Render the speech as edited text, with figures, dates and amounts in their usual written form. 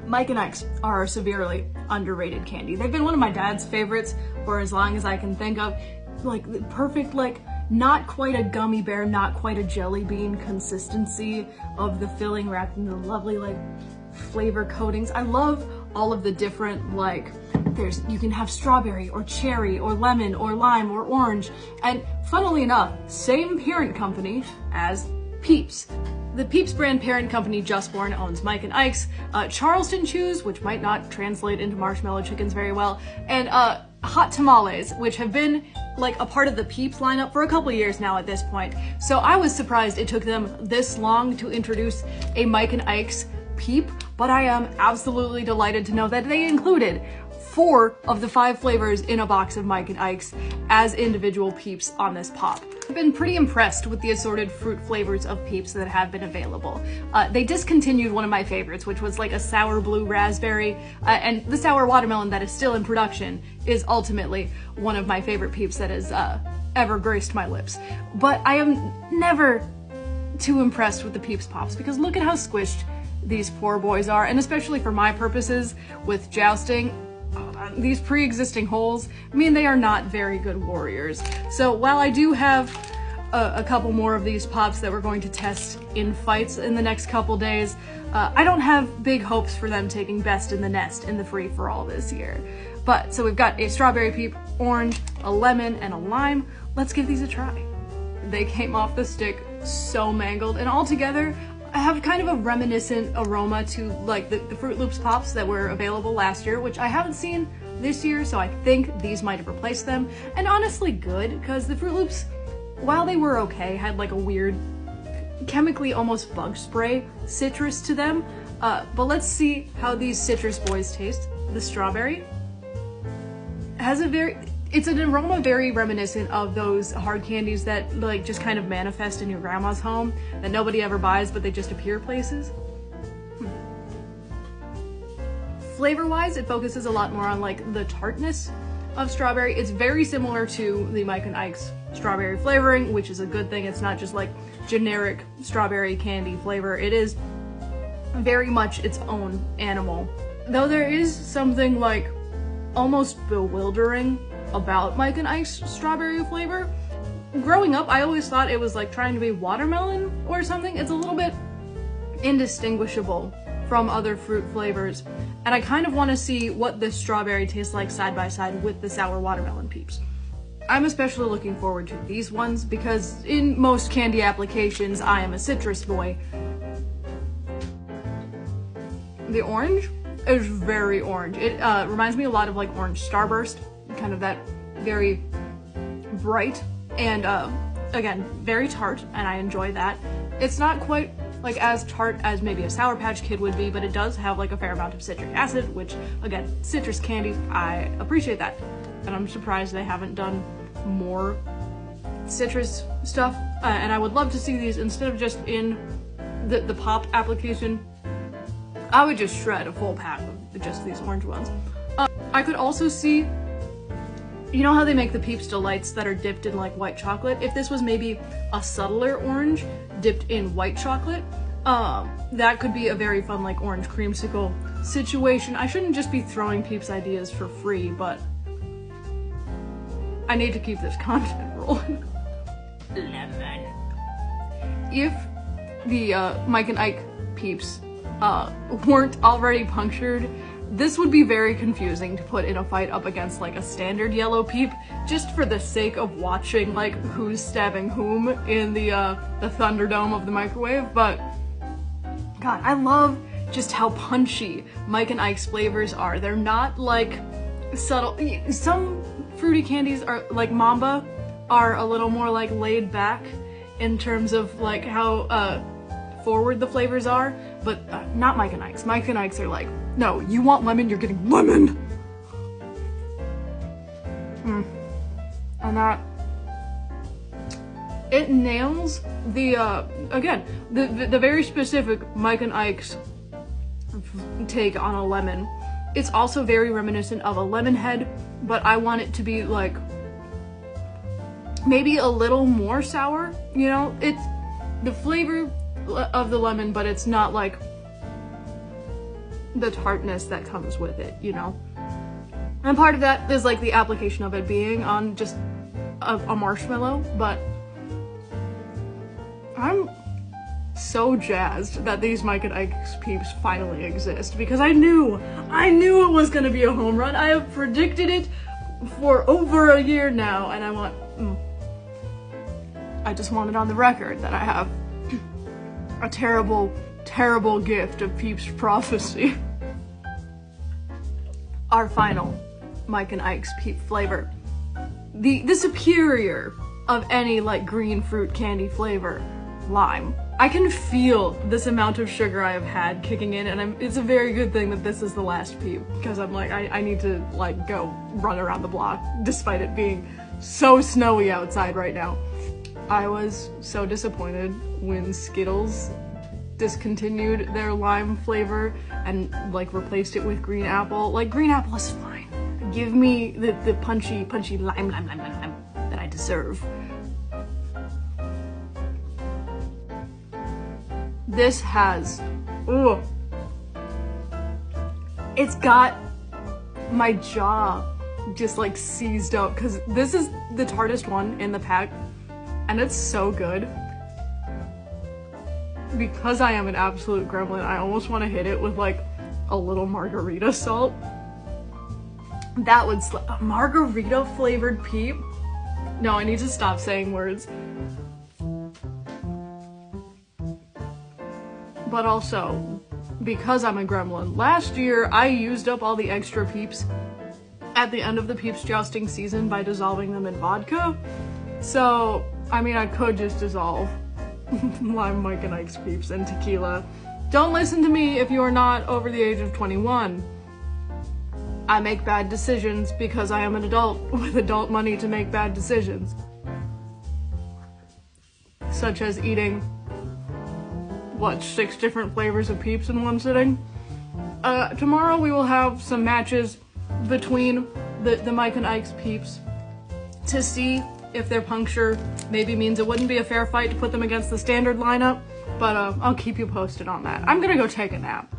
Mike and Ike's are a severely underrated candy. They've been one of my dad's favorites for as long as I can think of. Like the perfect, like not quite a gummy bear, not quite a jelly bean consistency of the filling wrapped in the lovely like flavor coatings. I love all of the different like you can have strawberry or cherry or lemon or lime or orange, and funnily enough, same parent company as Peeps. The Peeps brand parent company Just Born owns Mike and Ike's, Charleston Chews, which might not translate into marshmallow chickens very well, and Hot Tamales, which have been like a part of the Peeps lineup for a couple years now at this point. So I was surprised it took them this long to introduce a Mike and Ike's Peep, but I am absolutely delighted to know that they included 4 of the 5 flavors in a box of Mike and Ike's as individual Peeps on this pop. I've been pretty impressed with the assorted fruit flavors of Peeps that have been available. They discontinued one of my favorites, which was like a sour blue raspberry, and the sour watermelon that is still in production is ultimately one of my favorite Peeps that has ever graced my lips. But I am never too impressed with the Peeps Pops, because look at how squished these poor boys are, and especially for my purposes with jousting, these pre-existing holes mean they are not very good warriors. So while I do have a couple more of these pops that we're going to test in fights in the next couple days, I don't have big hopes for them taking best in the nest in the free-for-all this year. But, so we've got a strawberry Peep, orange, a lemon, and a lime. Let's give these a try. They came off the stick so mangled, and altogether, I have kind of a reminiscent aroma to like the Fruit Loops Pops that were available last year, which I haven't seen this year, so I think these might have replaced them. And honestly good, because the Fruit Loops, while they were okay, had like a weird, chemically almost bug spray citrus to them. But let's see how these citrus boys taste. The strawberry has it's an aroma very reminiscent of those hard candies that like just kind of manifest in your grandma's home that nobody ever buys, but they just appear places. Flavor-wise, it focuses a lot more on like the tartness of strawberry. It's very similar to the Mike and Ike's strawberry flavoring, which is a good thing. It's not just like generic strawberry candy flavor. It is very much its own animal. Though there is something like almost bewildering about Mike and Ike's strawberry flavor. Growing up, I always thought it was like trying to be watermelon or something. It's a little bit indistinguishable from other fruit flavors, and I kind of want to see what this strawberry tastes like side by side with the sour watermelon Peeps. I'm especially looking forward to these ones because in most candy applications, I am a citrus boy. The orange is very orange. It reminds me a lot of like orange Starburst, kind of that very bright and again, very tart, and I enjoy that. It's not quite like as tart as maybe a Sour Patch Kid would be, but it does have like a fair amount of citric acid, which again, citrus candy, I appreciate that. And I'm surprised they haven't done more citrus stuff. And I would love to see these instead of just in the pop application. I would just shred a full pack of just these orange ones. I could also see, you know how they make the Peeps Delights that are dipped in like white chocolate? If this was maybe a subtler orange dipped in white chocolate, that could be a very fun like orange creamsicle situation. I shouldn't just be throwing Peeps ideas for free, but I need to keep this content rolling. Lemon. If the Mike and Ike Peeps weren't already punctured, this would be very confusing to put in a fight up against like a standard yellow Peep, just for the sake of watching like who's stabbing whom in the Thunderdome of the microwave. But God, I love just how punchy Mike and Ike's flavors are. They're not like subtle. Some fruity candies are like Mamba are a little more like laid back in terms of like how forward the flavors are, but not Mike and Ike's. Mike and Ike's are like, no, you want lemon, you're getting lemon. And that, it nails the, again, the very specific Mike and Ike's take on a lemon. It's also very reminiscent of a lemon head, but I want it to be like, maybe a little more sour, you know? It's the flavor of the lemon, but it's not like the tartness that comes with it, you know? And part of that is like the application of it being on just a marshmallow, but I'm so jazzed that these Mike and Ike's Peeps finally exist, because I knew it was gonna be a home run. I have predicted it for over a year now, and I just want it on the record that I have a terrible, terrible gift of Peeps prophecy. Our final Mike and Ike's Peep flavor. The superior of any like green fruit candy flavor, lime. I can feel this amount of sugar I have had kicking in, and it's a very good thing that this is the last Peep, because I'm like, I need to like go run around the block despite it being so snowy outside right now. I was so disappointed when Skittles discontinued their lime flavor and like replaced it with green apple. Like, green apple is fine. Give me the punchy lime that I deserve. This has, ooh, it's got my jaw just like seized up, because this is the tartest one in the pack, and it's so good. Because I am an absolute gremlin, I almost want to hit it with like a little margarita salt. That would a margarita flavored Peep? No, I need to stop saying words. But also, because I'm a gremlin, last year I used up all the extra Peeps at the end of the Peeps Jousting season by dissolving them in vodka. So, I mean, I could just dissolve lime Mike and Ike's Peeps and tequila. Don't listen to me if you are not over the age of 21. I make bad decisions because I am an adult with adult money to make bad decisions. Such as eating, what, 6 different flavors of Peeps in one sitting? Tomorrow we will have some matches between the Mike and Ike's Peeps to see if their puncture maybe means it wouldn't be a fair fight to put them against the standard lineup, but I'll keep you posted on that. I'm gonna go take a nap.